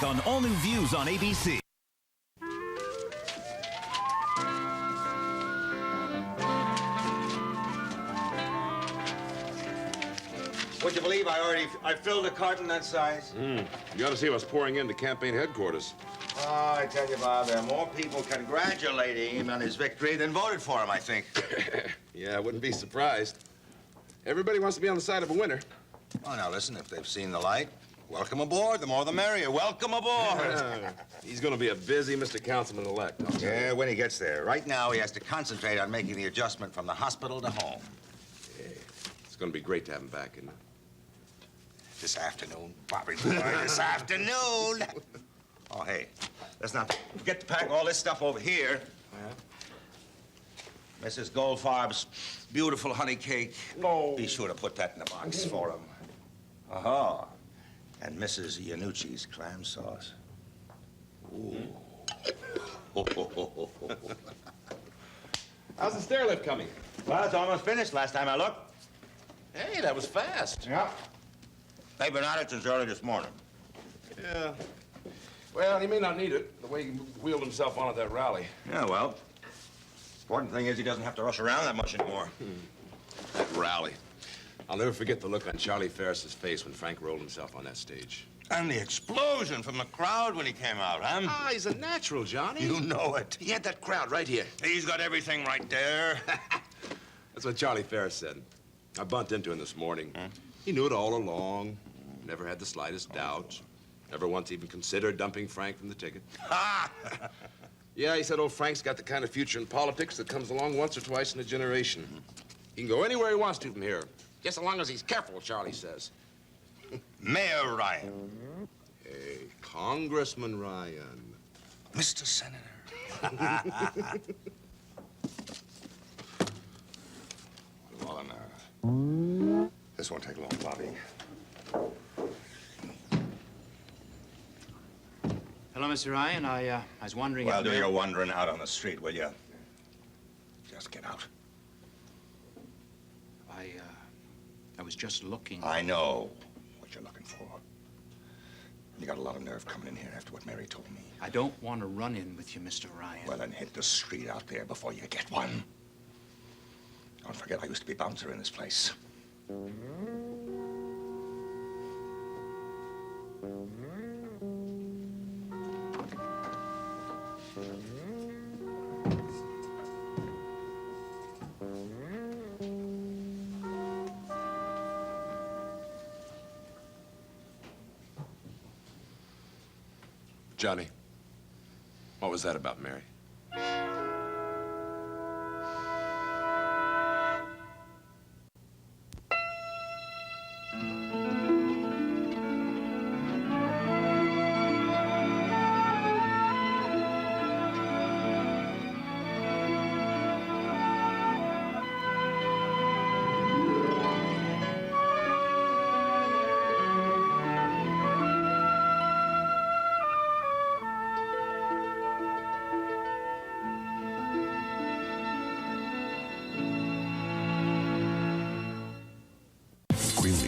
week on All New Views on ABC. Would you believe I filled a carton that size? You ought to see what's pouring into campaign headquarters. Oh, I tell you, Bob, there are more people congratulating him on his victory than voted for him, I think. Yeah, I wouldn't be surprised. Everybody wants to be on the side of a winner. Oh, now listen, if they've seen the light, welcome aboard. The more the merrier. Welcome aboard. He's going to be a busy Mr. Councilman-elect. Yeah, when he gets there. Right now, he has to concentrate on making the adjustment from the hospital to home. Yeah. It's going to be great to have him back, isn't it? This afternoon, Bobby boy, this afternoon. Oh, hey, let's not forget to pack all this stuff over here. Yeah. Mrs. Goldfarb's beautiful honey cake. No. Be sure to put that in the box for him. Uh-huh. And Mrs. Iannucci's clam sauce. Ooh. How's the stair lift coming? Well, it's almost finished last time I looked. Hey, that was fast. Yeah. They've been at it since early this morning. Yeah. Well, he may not need it, the way he wheeled himself on at that rally. Yeah, well, important thing is he doesn't have to rush around that much anymore. That rally. I'll never forget the look on Charlie Ferris's face when Frank rolled himself on that stage. And the explosion from the crowd when he came out, huh? Ah, he's a natural, Johnny. You know it. He had that crowd right here. He's got everything right there. That's what Charlie Ferris said. I bumped into him this morning. He knew it all along. Never had the slightest doubt. Never once even considered dumping Frank from the ticket. Ha! Yeah, he said old Frank's got the kind of future in politics that comes along once or twice in a generation. He can go anywhere he wants to from here. Just as long as he's careful, Charlie says. Mayor Ryan. Hey, Congressman Ryan. Mr. Senator. All on earth. This won't take long, Bobby. Hello, Mr. Ryan. I was wondering Well, if... do your wandering out on the street, will you? Just get out. I was just looking. I know what you're looking for. You got a lot of nerve coming in here after what Mary told me. I don't want to run in with you, Mr. Ryan. Well, then hit the street out there before you get one. Don't forget, I used to be bouncer in this place. Johnny, what was that about Mary?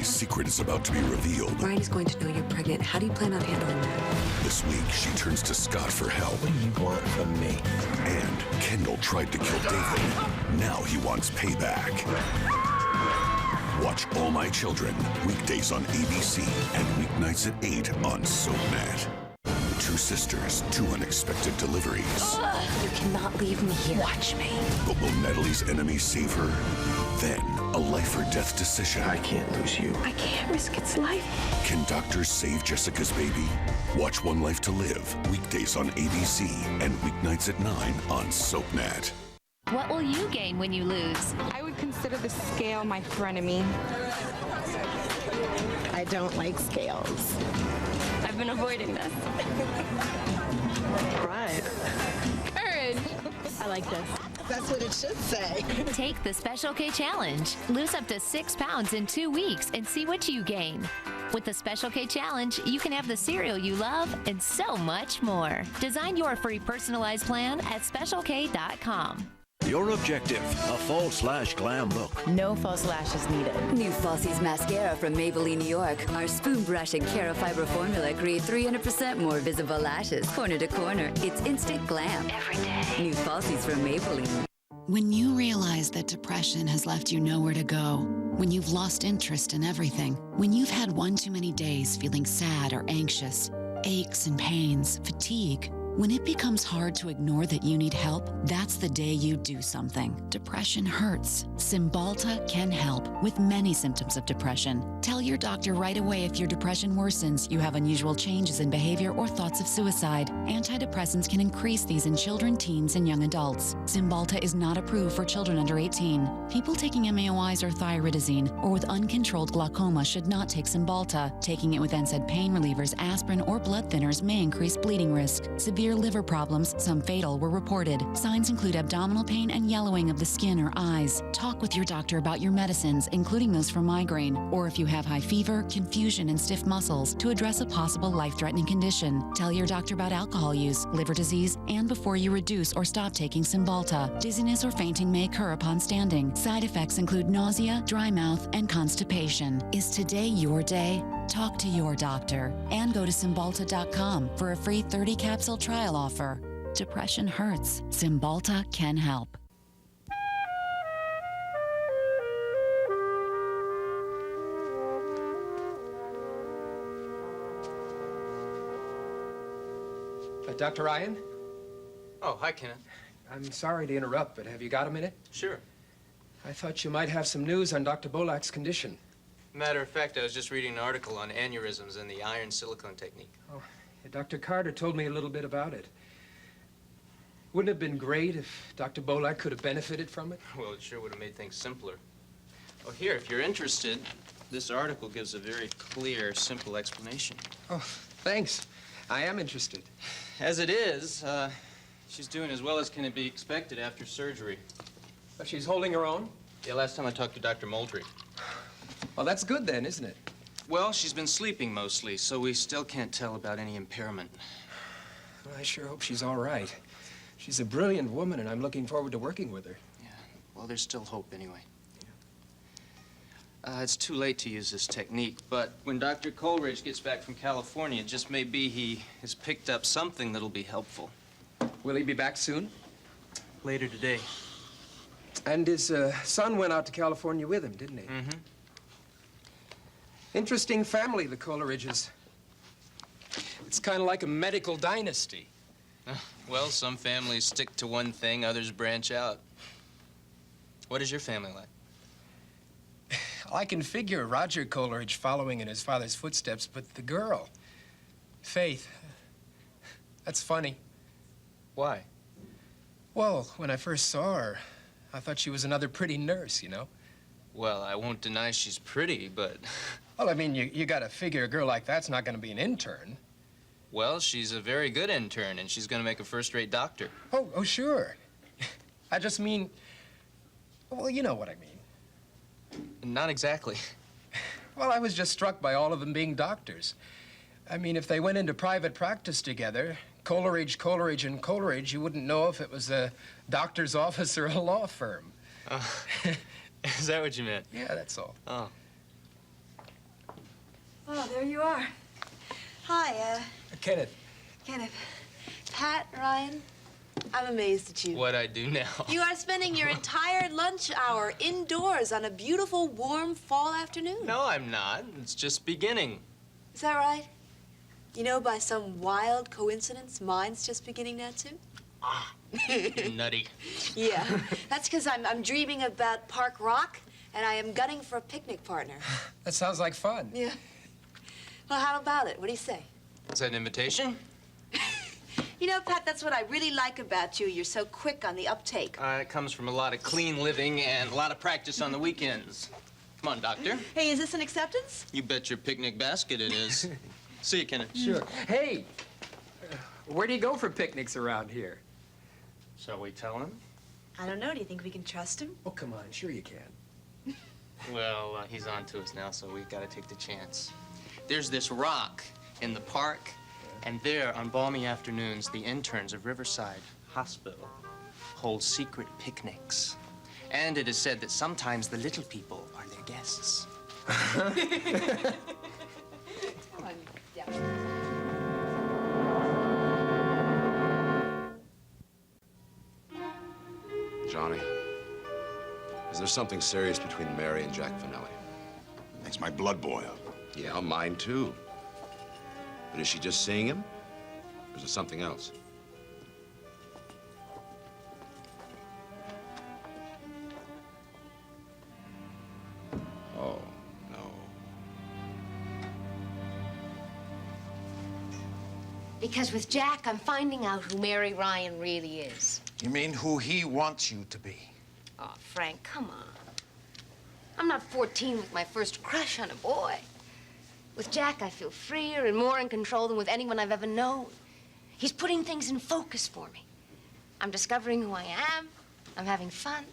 Secret is about to be revealed. Ryan going to know you're pregnant. How do you plan on handling that? This week, she turns to Scott for help. What do you want from me? And Kendall tried to kill David. Now he wants payback. Watch All My Children, weekdays on ABC and weeknights at 8 on SoapNet. Two sisters, two unexpected deliveries. You cannot leave me here. Watch me. But will Natalie's enemies save her? Then, a life or death decision. I can't lose you. I can't risk its life. Can doctors save Jessica's baby? Watch One Life to Live, weekdays on ABC and weeknights at 9 on SoapNet. What will you gain when you lose? I would consider the scale my frenemy. I don't like scales. I've been avoiding this. Right. Courage. I like this. That's what it should say. Take the Special K Challenge. Lose up to 6 pounds in 2 weeks and see what you gain. With the Special K Challenge, you can have the cereal you love and so much more. Design your free personalized plan at specialk.com. Your objective, a full/glam look. No false lashes needed. New Falsies Mascara from Maybelline, New York. Our spoon brush and Carafiber formula create 300% more visible lashes, corner to corner. It's instant glam every day. New Falsies from Maybelline. When you realize that depression has left you nowhere to go, when you've lost interest in everything, when you've had one too many days feeling sad or anxious, aches and pains, fatigue, when it becomes hard to ignore that you need help, that's the day you do something. Depression hurts. Cymbalta can help with many symptoms of depression. Tell your doctor right away if your depression worsens, you have unusual changes in behavior or thoughts of suicide. Antidepressants can increase these in children, teens, and young adults. Cymbalta is not approved for children under 18. People taking MAOIs or thyroidazine or with uncontrolled glaucoma should not take Cymbalta. Taking it with NSAID pain relievers, aspirin, or blood thinners may increase bleeding risk. Severe liver problems, some fatal, were reported. Signs include abdominal pain and yellowing of the skin or eyes. Talk with your doctor about your medicines, including those for migraine, or if you have high fever, confusion, and stiff muscles, to address a possible life-threatening condition. Tell your doctor about alcohol use, liver disease, and before you reduce or stop taking Cymbalta. Dizziness or fainting may occur upon standing. Side effects include nausea, dry mouth, and constipation. Is today your day? Talk to your doctor and go to Cymbalta.com for a free 30-capsule trial offer. Depression hurts. Cymbalta can help. Dr. Ryan? Oh, hi, Kenneth. I'm sorry to interrupt, but have you got a minute? Sure. I thought you might have some news on Dr. Bolak's condition. Matter of fact, I was just reading an article on aneurysms and the iron silicone technique. Oh, Dr. Carter told me a little bit about it. Wouldn't it have been great if Dr. Bolak could have benefited from it? Well, it sure would have made things simpler. Oh, here, if you're interested, this article gives a very clear, simple explanation. Oh, thanks. I am interested. As it is, she's doing as well as can be expected after surgery. But she's holding her own? Yeah, last time I talked to Dr. Moultrie. Well, that's good then, isn't it? Well, she's been sleeping mostly, so we still can't tell about any impairment. Well, I sure hope she's all right. She's a brilliant woman, and I'm looking forward to working with her. Yeah, well, there's still hope anyway. It's too late to use this technique, but when Dr. Coleridge gets back from California, it just may be he has picked up something that'll be helpful. Will he be back soon? Later today. And his son went out to California with him, didn't he? Mm-hmm. Interesting family, the Coleridges. It's kind of like a medical dynasty. Well, some families stick to one thing, others branch out. What is your family like? I can figure Roger Coleridge following in his father's footsteps, but the girl, Faith, that's funny. Why? Well, when I first saw her, I thought she was another pretty nurse, you know? Well, I won't deny she's pretty, but... Well, I mean, you gotta figure a girl like that's not gonna be an intern. Well, she's a very good intern, and she's gonna make a first-rate doctor. Oh, sure. I just mean, well, you know what I mean. Not exactly. Well, I was just struck by all of them being doctors. I mean, if they went into private practice together, Coleridge, and Coleridge, you wouldn't know if it was a doctor's office or a law firm. Is that what you meant? Yeah, that's all. Oh. Oh, there you are. Hi, Kenneth. Kenneth. Pat, Ryan, I'm amazed at you. What I do now? You are spending your entire lunch hour indoors on a beautiful, warm fall afternoon. No, I'm not. It's just beginning. Is that right? You know, by some wild coincidence, mine's just beginning now, too. Ah, nutty. Yeah, that's because I'm dreaming about Park Rock, and I am gunning for a picnic partner. That sounds like fun. Yeah. Well, how about it? What do you say? Is that an invitation? You know, Pat, that's what I really like about you. You're so quick on the uptake. It comes from a lot of clean living and a lot of practice on the weekends. Come on, Doctor. Hey, is this an acceptance? You bet your picnic basket it is. See you, Kenneth. Sure. Hey, where do you go for picnics around here? Shall we tell him? I don't know. Do you think we can trust him? Oh, come on. Sure you can. Well, he's on to us now, so we've got to take the chance. There's this rock in the park, and there, on balmy afternoons, the interns of Riverside Hospital hold secret picnics. And it is said that sometimes the little people are their guests. Johnny, is there something serious between Mary and Jack Finelli? Makes my blood boil. Yeah, mine too. But is she just seeing him? Or is it something else? Oh, no. Because with Jack, I'm finding out who Mary Ryan really is. You mean who he wants you to be? Oh, Frank, come on. I'm not 14 with my first crush on a boy. With Jack, I feel freer and more in control than with anyone I've ever known. He's putting things in focus for me. I'm discovering who I am. I'm having fun.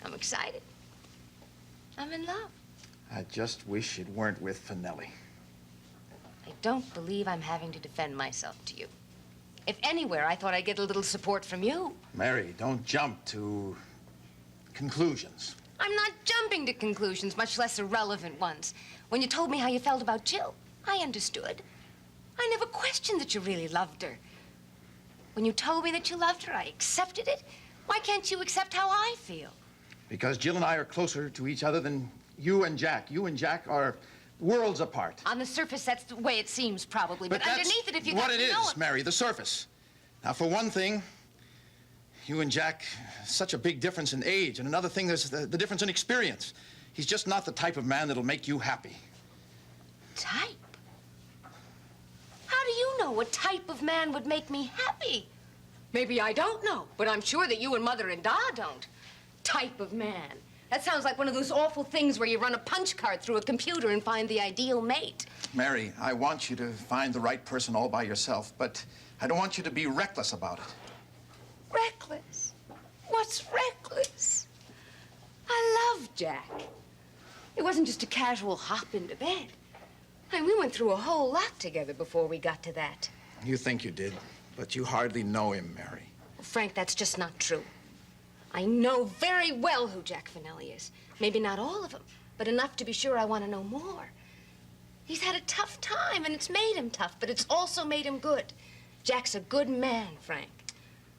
I'm excited. I'm in love. I just wish it weren't with Finelli. I don't believe I'm having to defend myself to you. If anywhere, I thought I'd get a little support from you. Mary, don't jump to conclusions. I'm not jumping to conclusions, much less irrelevant ones. When you told me how you felt about Jill, I understood. I never questioned that you really loved her. When you told me that you loved her, I accepted it. Why can't you accept how I feel? Because Jill and I are closer to each other than you and Jack. You and Jack are worlds apart. On the surface, that's the way it seems, probably. But underneath it, if you got to know what it is, Mary, the surface. Now, for one thing, you and Jack, such a big difference in age. And another thing, there's the difference in experience. He's just not the type of man that'll make you happy. Type? How do you know what type of man would make me happy? Maybe I don't know, but I'm sure that you and Mother and Da don't. Type of man. That sounds like one of those awful things where you run a punch card through a computer and find the ideal mate. Mary, I want you to find the right person all by yourself, but I don't want you to be reckless about it. Reckless? What's reckless? I love Jack. It wasn't just a casual hop into bed. I mean, we went through a whole lot together before we got to that. You think you did, but you hardly know him, Mary. Frank, that's just not true. I know very well who Jack Finelli is. Maybe not all of him, but enough to be sure I want to know more. He's had a tough time, and it's made him tough, but it's also made him good. Jack's a good man, Frank.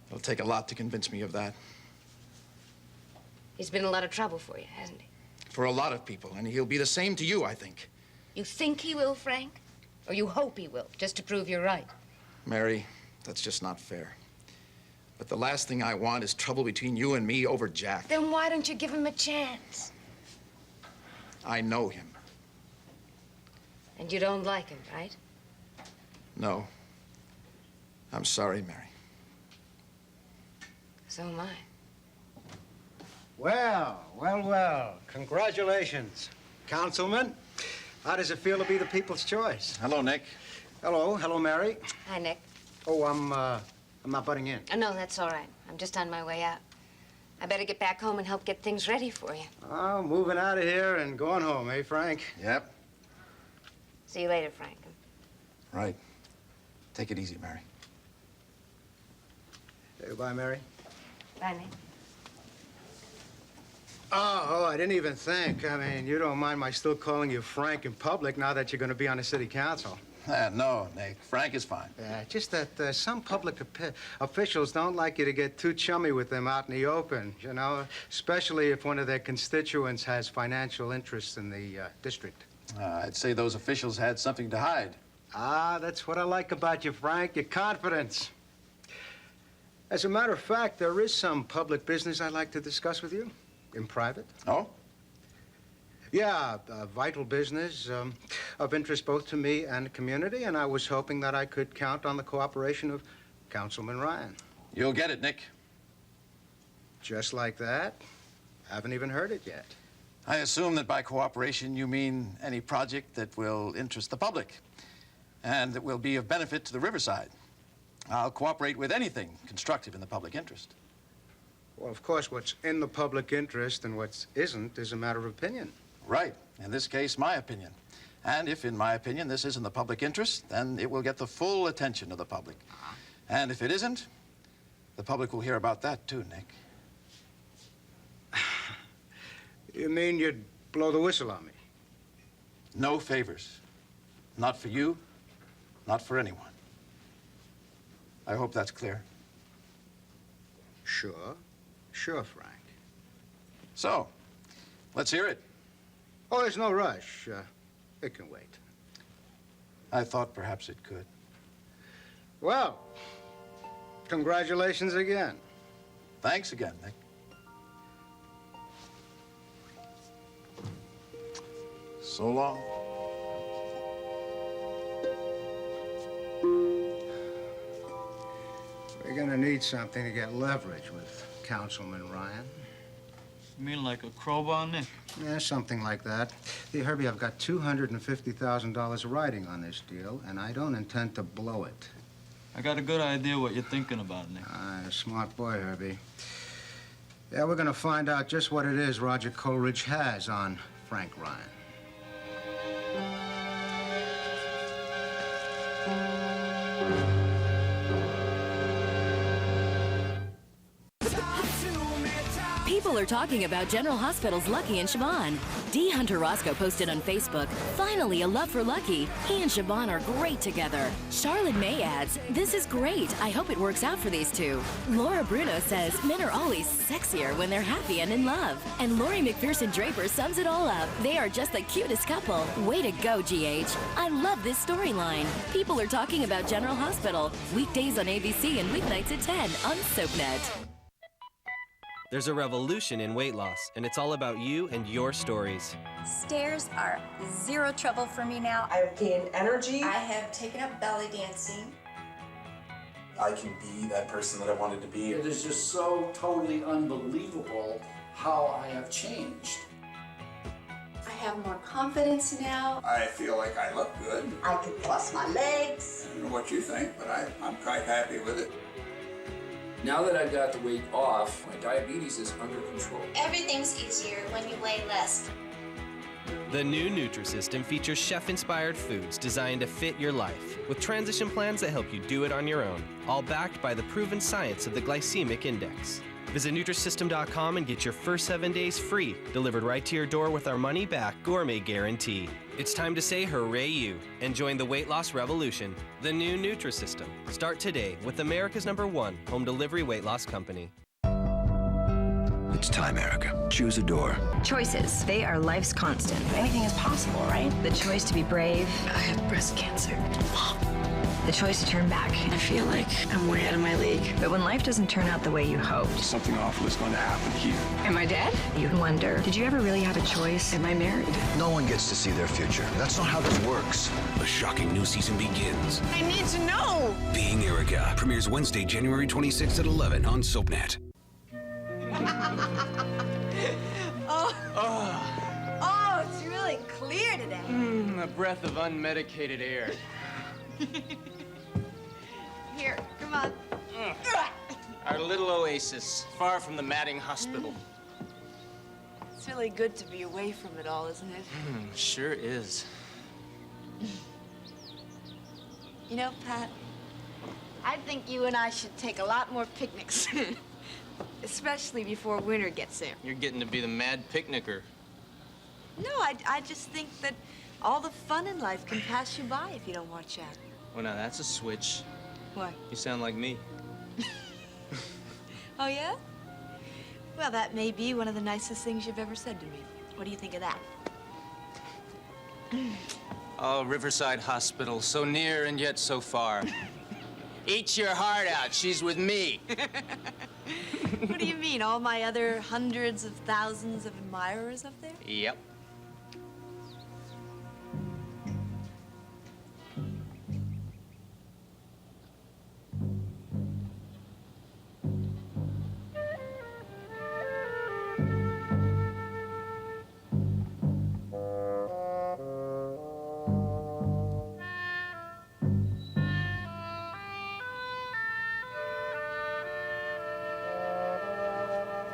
It'll take a lot to convince me of that. He's been in a lot of trouble for you, hasn't he? For a lot of people, and he'll be the same to you, I think. You think he will, Frank? Or you hope he will, just to prove you're right? Mary, that's just not fair. But the last thing I want is trouble between you and me over Jack. Then why don't you give him a chance? I know him. And you don't like him, right? No. I'm sorry, Mary. So am I. Well. Congratulations, Councilman. How does it feel to be the people's choice? Hello, Nick. Hello, Mary. Hi, Nick. Oh, I'm not butting in. Oh, no, that's all right. I'm just on my way out. I better get back home and help get things ready for you. Oh, moving out of here and going home, eh, Frank? Yep. See you later, Frank. Right. Take it easy, Mary. Say goodbye, Mary. Bye, Nick. Oh, I didn't even think. I mean, you don't mind my still calling you Frank in public now that you're going to be on the city council. No, Nick. Frank is fine. Yeah, just that some public officials don't like you to get too chummy with them out in the open, you know, especially if one of their constituents has financial interests in the district. I'd say those officials had something to hide. Ah, that's what I like about you, Frank, your confidence. As a matter of fact, there is some public business I'd like to discuss with you in private. Oh? Yeah, vital business of interest both to me and the community, and I was hoping that I could count on the cooperation of Councilman Ryan. You'll get it, Nick. Just like that? Haven't even heard it yet. I assume that by cooperation you mean any project that will interest the public and that will be of benefit to the Riverside. I'll cooperate with anything constructive in the public interest. Well, of course, what's in the public interest and what isn't is a matter of opinion. Right. In this case, my opinion. And if, in my opinion, this isn't the public interest, then it will get the full attention of the public. And if it isn't, the public will hear about that too, Nick. You mean you'd blow the whistle on me? No favors. Not for you, not for anyone. I hope that's clear. Sure. Sure, Frank. So, let's hear it. Oh, there's no rush. It can wait. I thought perhaps it could. Well, congratulations again. Thanks again, Nick. So long. We're gonna need something to get leverage with Councilman Ryan. You mean like a crowbar, Nick? Yeah, something like that. See, Herbie, I've got $250,000 riding on this deal, and I don't intend to blow it. I got a good idea what you're thinking about, Nick. Smart boy, Herbie. Yeah, we're gonna find out just what it is Roger Coleridge has on Frank Ryan. People are talking about General Hospital's Lucky and Siobhan. D. Hunter Roscoe posted on Facebook, "Finally a love for Lucky. He and Siobhan are great together." Charlotte May adds, "This is great. I hope it works out for these two." Laura Bruno says, "Men are always sexier when they're happy and in love." And Lori McPherson Draper sums it all up. "They are just the cutest couple. Way to go, GH. I love this storyline." People are talking about General Hospital. Weekdays on ABC and weeknights at 10 on SoapNet. There's a revolution in weight loss, and it's all about you and your stories. Stairs are zero trouble for me now. I've gained energy. I have taken up belly dancing. I can be that person that I wanted to be. It is just so totally unbelievable how I have changed. I have more confidence now. I feel like I look good. I can cross my legs. I don't know what you think, but I'm quite happy with it. Now that I've got the weight off, my diabetes is under control. Everything's easier when you weigh less. The new Nutrisystem features chef-inspired foods designed to fit your life, with transition plans that help you do it on your own, all backed by the proven science of the glycemic index. Visit Nutrisystem.com and get your first 7 days free, delivered right to your door with our money-back gourmet guarantee. It's time to say hooray you and join the weight loss revolution. The new Nutrisystem. Start today with America's #1 home delivery weight loss company. It's time, Erica. Choose a door. Choices. They are life's constant. Anything is possible, right? The choice to be brave. I have breast cancer. The choice to turn back. I feel like I'm way out of my league. But when life doesn't turn out the way you hoped. Something awful is going to happen here. Am I dead? You wonder, did you ever really have a choice? Am I married? No one gets to see their future. That's not how this works. The shocking new season begins. I need to know. Being Erica premieres Wednesday, January 26th at 11 on SoapNet. Oh, it's really clear today. A breath of unmedicated air. Here, come on. Our little oasis, far from the madding hospital. It's really good to be away from it all, isn't it? Sure is. You know, Pat, I think you and I should take a lot more picnics. Especially before winter gets there. You're getting to be the mad picnicker. No, I just think that all the fun in life can pass you by if you don't watch out. Well, now that's a switch. What? You sound like me. Oh, yeah? Well, that may be one of the nicest things you've ever said to me. What do you think of that? Oh, Riverside Hospital, so near and yet so far. Eat your heart out, she's with me. What do you mean, all my other hundreds of thousands of admirers up there? Yep.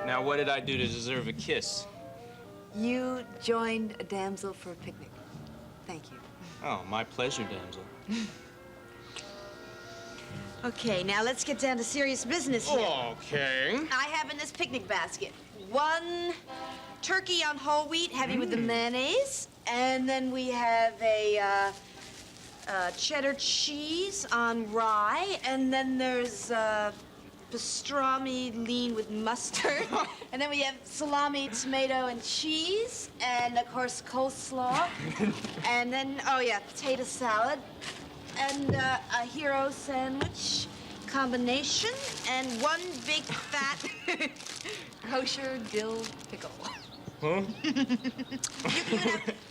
Now, what did I do to deserve a kiss? You joined a damsel for a picnic. Thank you. Oh, my pleasure, damsel. Okay, now let's get down to serious business here. Okay. I have in this picnic basket 1, turkey on whole wheat, heavy with the mayonnaise. And then we have a cheddar cheese on rye. And then there's pastrami lean with mustard. And then we have salami, tomato, and cheese. And, of course, coleslaw. And then, oh, yeah, potato salad. And a hero sandwich combination. And one big fat kosher dill pickle. Huh? You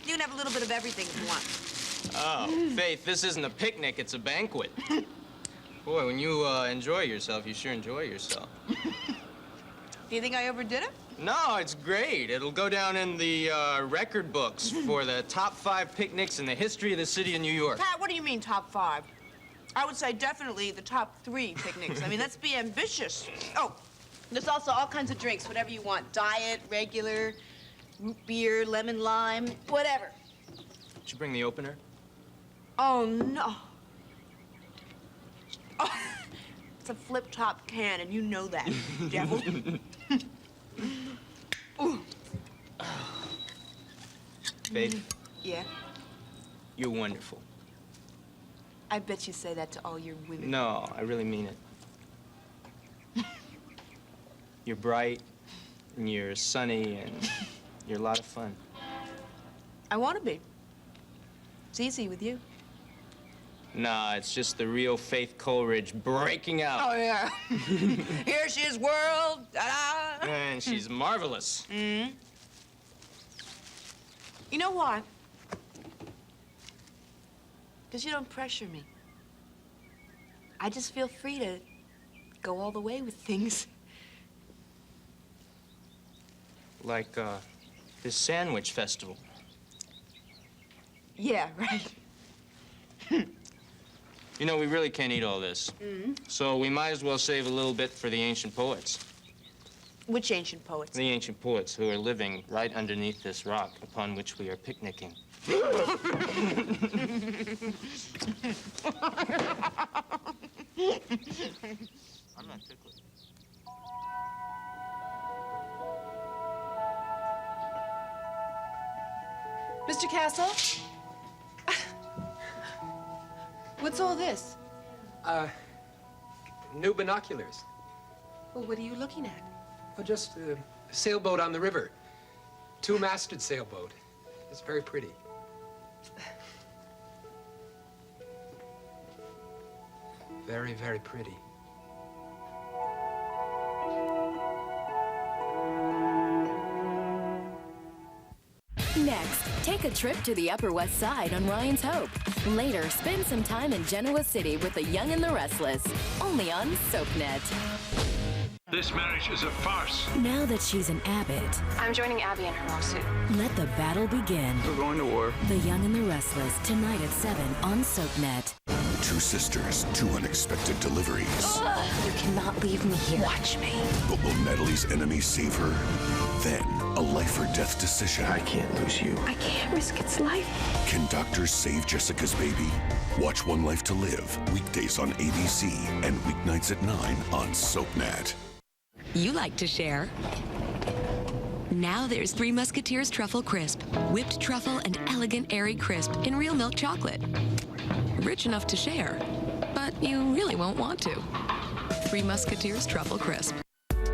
can have a little bit of everything if you want. Oh, Faith, this isn't a picnic, it's a banquet. Boy, when you enjoy yourself, you sure enjoy yourself. Do you think I overdid it? No, it's great. It'll go down in the record books for the top 5 picnics in the history of the city of New York. Pat, what do you mean top 5? I would say definitely the top 3 picnics. I mean, let's be ambitious. Oh, there's also all kinds of drinks, whatever you want. Diet, regular, root beer, lemon lime, whatever. Did you bring the opener? Oh, no. Oh, it's a flip-top can, and you know that, devil. Ooh. Faith, Yeah? you're wonderful. I bet you say that to all your women. No, I really mean it. You're bright, and you're sunny, and you're a lot of fun. I want to be. It's easy with you. Nah, it's just the real Faith Coleridge breaking out. Oh, yeah. Here she is, world. Ta-da. And she's marvelous. Mm-hmm. You know why? Because you don't pressure me. I just feel free to go all the way with things. Like, this sandwich festival. Yeah, right. You know, we really can't eat all this. Mm-hmm. So we might as well save a little bit for the ancient poets. Which ancient poets? The ancient poets who are living right underneath this rock upon which we are picnicking. I'm not ticklish. Mr. Castle? What's all this? New binoculars. Well, what are you looking at? Oh, just a sailboat on the river. 2-masted sailboat. It's very pretty. Very, very pretty. Next, take a trip to the Upper West Side on Ryan's Hope. Later, spend some time in Genoa City with the Young and the Restless. Only on SoapNet. This marriage is a farce. Now that she's an Abbott, I'm joining Abby in her lawsuit. let the battle begin. We're going to war. The Young and the Restless, tonight at 7 on SoapNet. 2 sisters, 2 unexpected deliveries. You cannot leave me here. Watch me. But will Natalie's enemies save her? Then, a life or death decision. I can't lose you. I can't risk its life. Can doctors save Jessica's baby? Watch One Life to Live, weekdays on ABC and weeknights at 9 on SoapNet. You like to share. Now there's Three Musketeers Truffle Crisp. Whipped truffle and elegant airy crisp in real milk chocolate. Rich enough to share, but you really won't want to. Three Musketeers Truffle Crisp.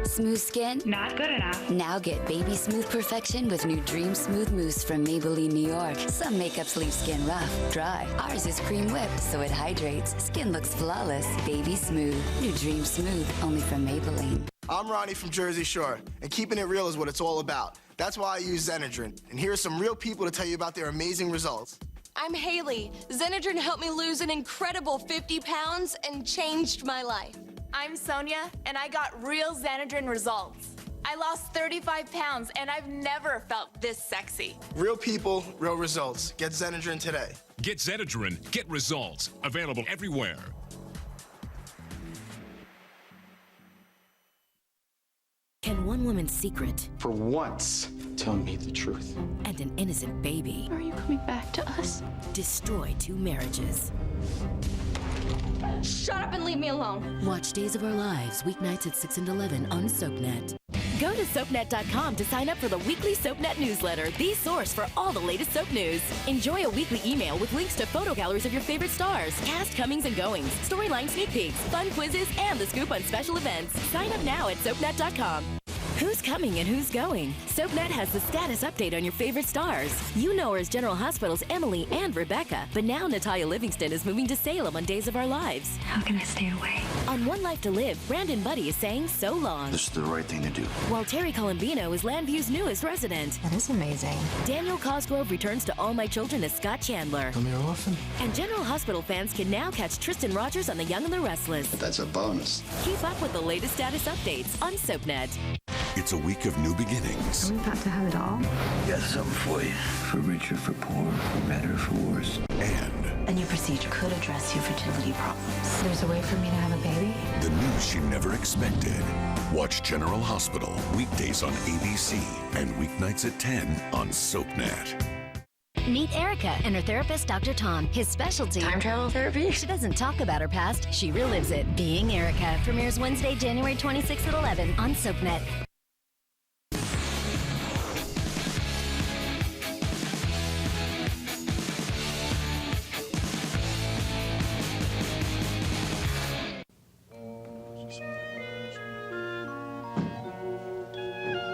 Smooth skin? Not good enough. Now get baby smooth perfection with new Dream Smooth Mousse from Maybelline, New York. Some makeups leave skin rough, dry. Ours is cream whipped, so it hydrates. Skin looks flawless. Baby smooth. New Dream Smooth, only from Maybelline. I'm Ronnie from Jersey Shore, and keeping it real is what it's all about. That's why I use Zenadrin. And here are some real people to tell you about their amazing results. I'm Haley. Zenadrin helped me lose an incredible 50 pounds and changed my life. I'm Sonia, and I got real Zenadrin results. I lost 35 pounds, and I've never felt this sexy. Real people, real results. Get Zenadrin today. Get Zenadrin, get results. Available everywhere. Can one woman's secret, for once, tell me the truth, and an innocent baby, Are you coming back to us? destroy 2 marriages? Shut up and leave me alone. Watch Days of Our Lives, weeknights at 6 and 11 on SoapNet. Go to SoapNet.com to sign up for the weekly SoapNet newsletter, the source for all the latest soap news. Enjoy a weekly email with links to photo galleries of your favorite stars, cast comings and goings, storyline sneak peeks, fun quizzes, and the scoop on special events. Sign up now at SoapNet.com. Who's coming and who's going? SoapNet has the status update on your favorite stars. You know her as General Hospital's Emily and Rebecca, but now Natalia Livingston is moving to Salem on Days of Our Lives. How can I stay away? On One Life to Live, Brandon Buddy is saying so long. This is the right thing to do. While Terry Colombino is Landview's newest resident. That is amazing. Daniel Cosgrove returns to All My Children as Scott Chandler. Come here often? And General Hospital fans can now catch Tristan Rogers on The Young and the Restless. That's a bonus. Keep up with the latest status updates on SoapNet. It's a week of new beginnings. Are we about to have it all? Got something for you. For richer, for poor, for better, for worse. And A new procedure could address your fertility problems. There's a way for me to have a baby? the news she never expected. Watch General Hospital weekdays on ABC and weeknights at 10 on SoapNet. Meet Erica and her therapist, Dr. Tom. His specialty, Time travel therapy? She doesn't talk about her past, she relives it. Being Erica premieres Wednesday, January 26th at 11 on SoapNet.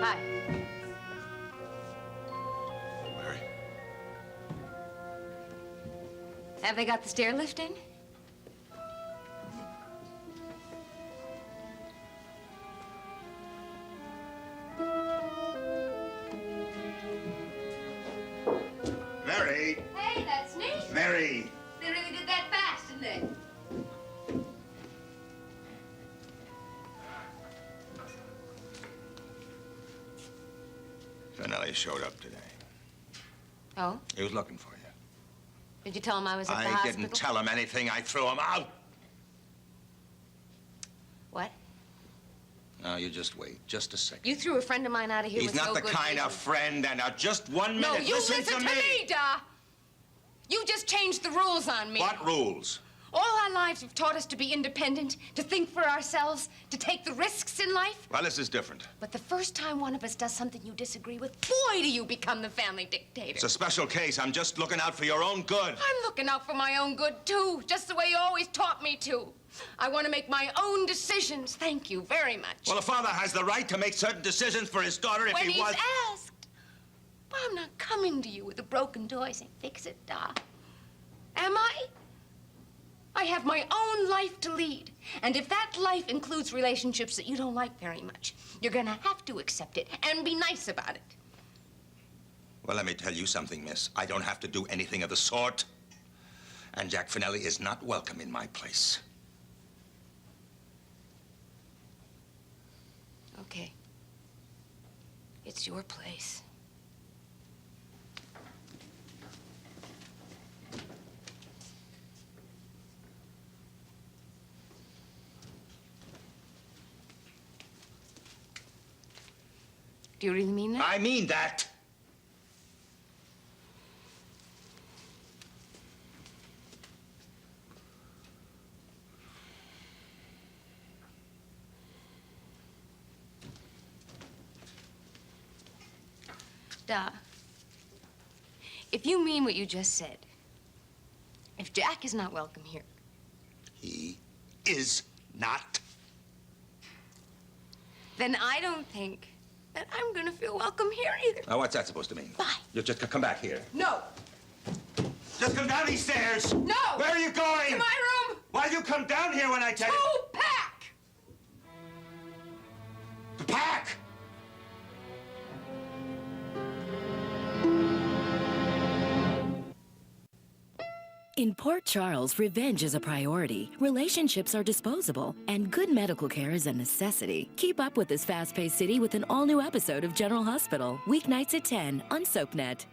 Hi. Have they got the stair lift in? Mary! Hey, that's neat. Mary! They really did that fast, didn't they? Finelli showed up today. Oh? He was looking for you. Did you tell him I was at the I hospital? didn't tell him anything. I threw him out. What? No, you just wait. Just a second. You threw a friend of mine out of here He's with not no the good kind of reason. friend, and now just 1 minute. No, you listen to me, Da. You just changed the rules on me. What rules? All our lives have taught us to be independent, to think for ourselves, to take the risks in life. Well, this is different. But the first time one of us does something you disagree with, boy, do you become the family dictator. It's a special case. I'm just looking out for your own good. I'm looking out for my own good, too, just the way you always taught me to. I want to make my own decisions. Thank you very much. Well, a father has the right to make certain decisions for his daughter if when he he's was... asked. But I'm not coming to you with a broken toy saying, fix it, Da. Am I? I have my own life to lead. And if that life includes relationships that you don't like very much, you're gonna have to accept it and be nice about it. Well, let me tell you something, miss. I don't have to do anything of the sort. And Jack Finelli is not welcome in my place. Okay. It's your place. Do you really mean that? I mean that. Da. If you mean what you just said, if Jack is not welcome here, He is not. then I don't think that I'm gonna feel welcome here either. Now, what's that supposed to mean? Bye. You just come back here. No. Just come down these stairs. No. Where are you going? To my room. Why you come down here when I tell you? To pack. To pack. In Port Charles, revenge is a priority, relationships are disposable, and good medical care is a necessity. Keep up with this fast-paced city with an all-new episode of General Hospital, weeknights at 10 on SoapNet.